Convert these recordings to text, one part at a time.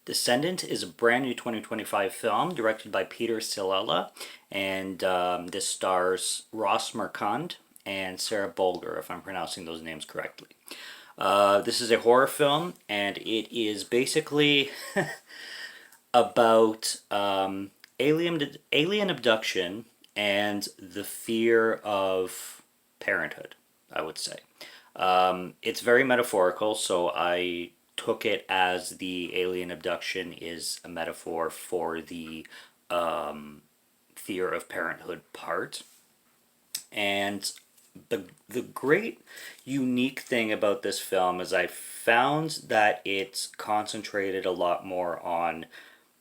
Descendent is a brand new 2025 film directed by Peter Cilella, and this stars Ross Marquand and Sarah Bolger, if I'm pronouncing those names correctly. This is a horror film, and it is basically about alien abduction and the fear of parenthood, I would say. It's very metaphorical, so I took it as the alien abduction is a metaphor for the fear of parenthood part. And the great unique thing about this film is I found that it's concentrated a lot more on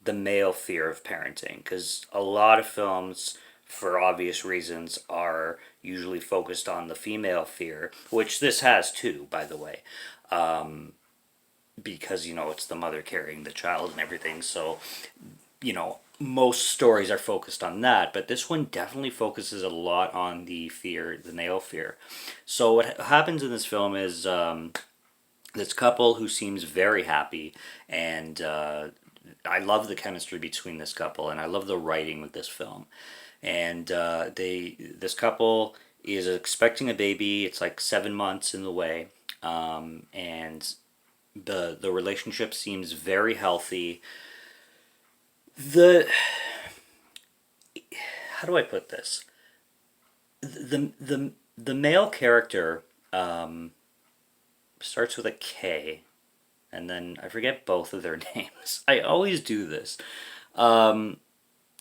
the male fear of parenting, because a lot of films, for obvious reasons, are usually focused on the female fear, which this has too, by the way, because it's the mother carrying the child and everything. So most stories are focused on that, but this one definitely focuses a lot on the fear, the male fear. So what happens in this film is this couple who seems very happy, and I love the chemistry between this couple, and I love the writing with this film. And this couple is expecting a baby. It's like 7 months in the way, and the relationship seems very healthy. The How do I put this? The male character starts with a K, and then I forget both of their names. I always do this. Um,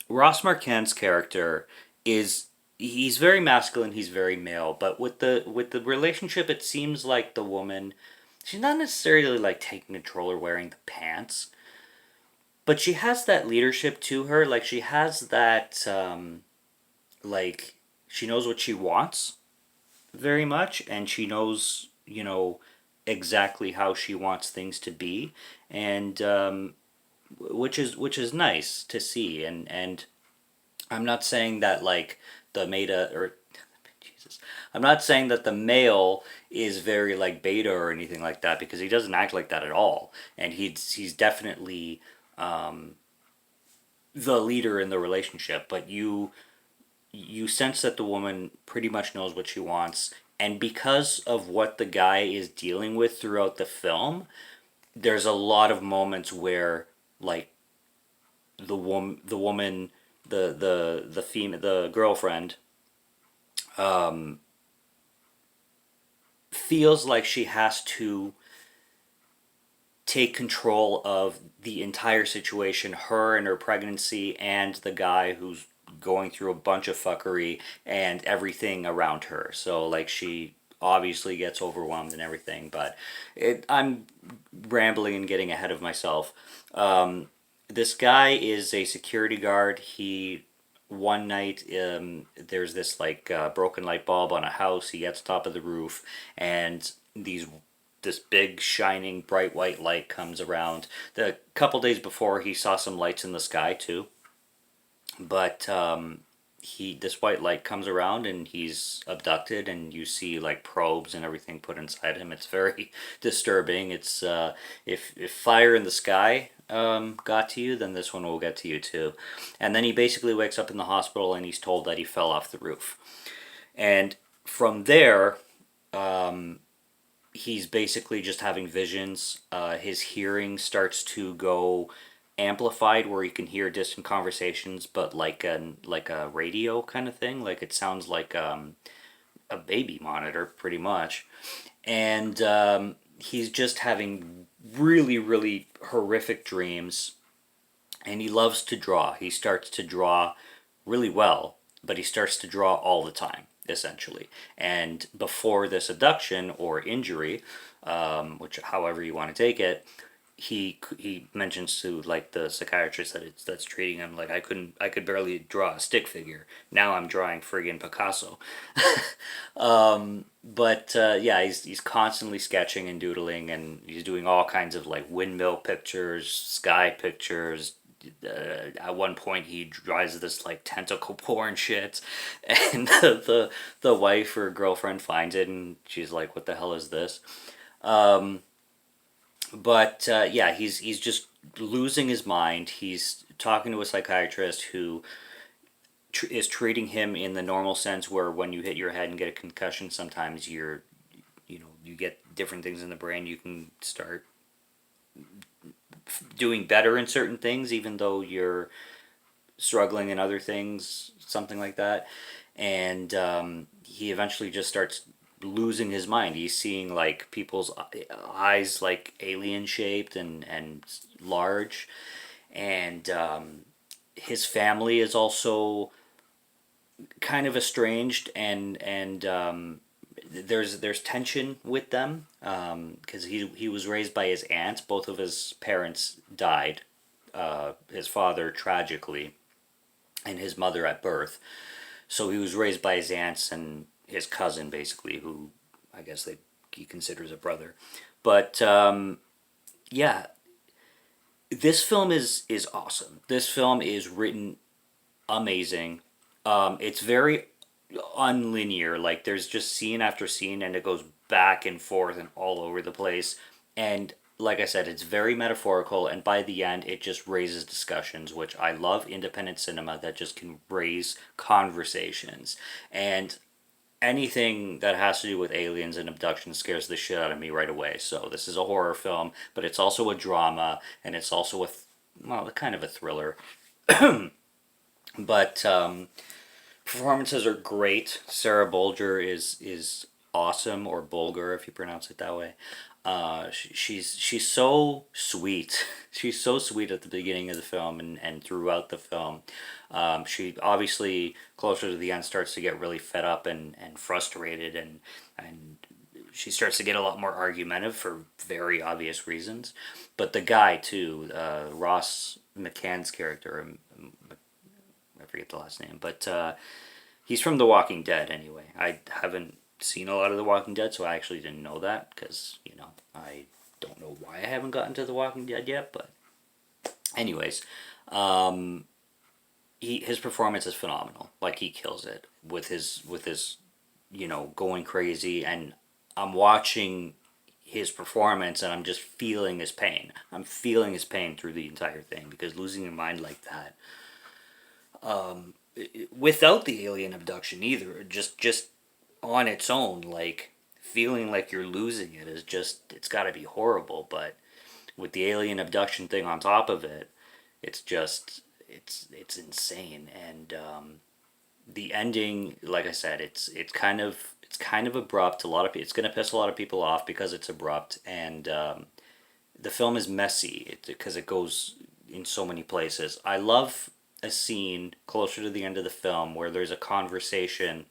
Ross Marquand's character is he's very masculine, he's very male, but with the relationship, it seems like the woman, she's not necessarily like taking control or wearing the pants, but she has that leadership to her. Like she has that like she knows what she wants very much, and she knows exactly how she wants things to be, and which is nice to see. And I'm not saying that like the meta or Jesus, I'm not saying that the male is very like beta or anything like that, because he doesn't act like that at all, and he's definitely the leader in the relationship. But you sense that the woman pretty much knows what she wants, and because of what the guy is dealing with throughout the film, there's a lot of moments where like the woman, the female, the girlfriend, um, feels like she has to take control of the entire situation, her and her pregnancy, and the guy who's going through a bunch of fuckery and everything around her. So like she obviously gets overwhelmed and everything, but I'm rambling and getting ahead of myself. This guy is a security guard. He One night, there's this like broken light bulb on a house. He gets top of the roof, and this big shining bright white light comes around. The couple days before, he saw some lights in the sky too, but he this white light comes around and he's abducted, and you see like probes and everything put inside him. It's very disturbing. It's if fire in the sky got to you, then this one will get to you too. And then he basically wakes up in the hospital, and he's told that he fell off the roof. And from there, he's basically just having visions. His hearing starts to go amplified, where he can hear distant conversations, but like a radio kind of thing. Like it sounds like a baby monitor, pretty much. And he's just having really, really horrific dreams. And he loves to draw. He starts to draw really well, but he starts to draw all the time, essentially. And before this abduction or injury, which however you want to take it, he mentions to like the psychiatrist that's treating him, like I could barely draw a stick figure. Now I'm drawing friggin' Picasso. But yeah, he's constantly sketching and doodling, and he's doing all kinds of like windmill pictures, sky pictures. At one point, he draws this like tentacle porn shit, and the wife or girlfriend finds it, and she's like, "What the hell is this?" Um, but yeah, he's just losing his mind. He's talking to a psychiatrist who is treating him in the normal sense, where when you hit your head and get a concussion, sometimes you get different things in the brain. You can start doing better in certain things, even though you're struggling in other things, something like that. And he eventually just starts losing his mind. He's seeing like people's eyes like alien shaped and large, and his family is also kind of estranged, and there's tension with them, because he was raised by his aunt. Both of his parents died. His father tragically, and his mother at birth. So he was raised by his aunts and his cousin, basically, who I guess he considers a brother. But yeah, this film is awesome. This film is written amazing. It's very unlinear. Like there's just scene after scene, and it goes back and forth and all over the place. And like I said, it's very metaphorical. And by the end, it just raises discussions, which I love. Independent cinema that just can raise conversations. And anything that has to do with aliens and abduction scares the shit out of me right away. So this is a horror film, but it's also a drama, and it's also well, kind of a thriller. But performances are great. Sarah Bolger is awesome, or Bolger if you pronounce it that way. She's so sweet. She's so sweet at the beginning of the film, and throughout the film. She obviously closer to the end starts to get really fed up and frustrated, and she starts to get a lot more argumentative for very obvious reasons. But the guy too, Ross McCann's character, I forget the last name, but he's from The Walking Dead anyway. I haven't seen a lot of The Walking Dead, so I actually didn't know that, because, I don't know why I haven't gotten to The Walking Dead yet, but anyways, his performance is phenomenal. Like, he kills it with his going crazy, and I'm watching his performance, and I'm just feeling his pain. I'm feeling his pain through the entire thing, because losing your mind like that, without the alien abduction either, just on its own, like feeling like you're losing it is just, it's got to be horrible. But with the alien abduction thing on top of it, it's just, it's insane. And the ending, like I said, it's kind of abrupt. A lot of it's gonna piss a lot of people off because it's abrupt, and the film is messy because it goes in so many places. I love a scene closer to the end of the film where there's a conversation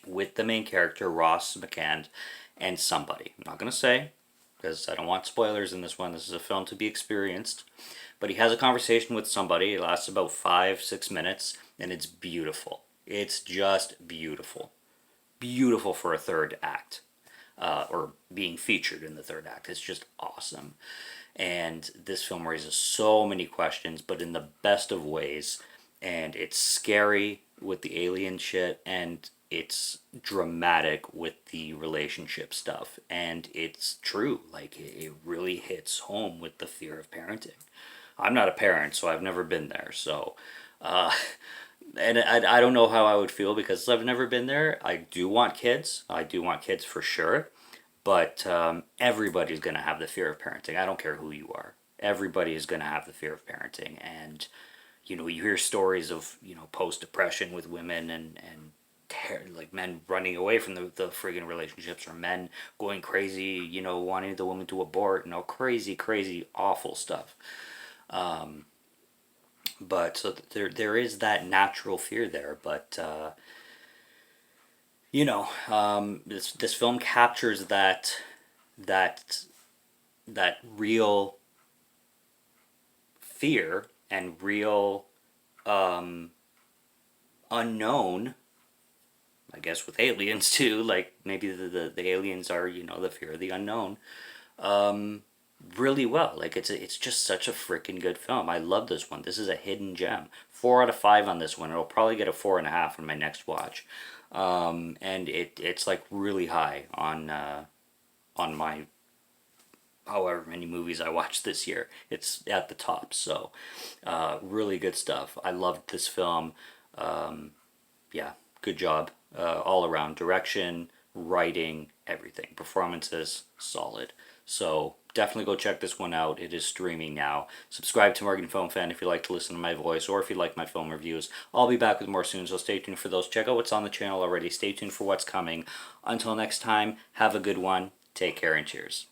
with the main character, Ross McCann, and somebody. I'm not going to say, because I don't want spoilers in this one. This is a film to be experienced. But he has a conversation with somebody. It lasts about 5-6 minutes, and it's beautiful. It's just beautiful. Beautiful for a third act, or being featured in the third act. It's just awesome. And this film raises so many questions, but in the best of ways. And it's scary with the alien shit, and it's dramatic with the relationship stuff. And it's true. Like, it really hits home with the fear of parenting. I'm not a parent, so I've never been there. So, and I don't know how I would feel, because I've never been there. I do want kids. I do want kids for sure. But everybody's going to have the fear of parenting. I don't care who you are. Everybody is going to have the fear of parenting. And, you hear stories of, post-depression with women, and like men running away from the friggin' relationships, or men going crazy, wanting the woman to abort, crazy, crazy, awful stuff. But so there is that natural fear there, but this film captures that real fear and real unknown. I guess with aliens too, like maybe the aliens are the fear of the unknown. Really well. Like it's just such a freaking good film. I love this one. This is a hidden gem. 4 out of 5 on this one. It'll probably get a 4.5 on my next watch. And it's like really high on my however many movies I watched this year. It's at the top. So, really good stuff. I loved this film. Yeah, good job all around. Direction, writing, everything. Performances, solid. So definitely go check this one out. It is streaming now. Subscribe to Morgan Film Fan if you like to listen to my voice or if you like my film reviews. I'll be back with more soon, so stay tuned for those. Check out what's on the channel already. Stay tuned for what's coming. Until next time, have a good one. Take care and cheers.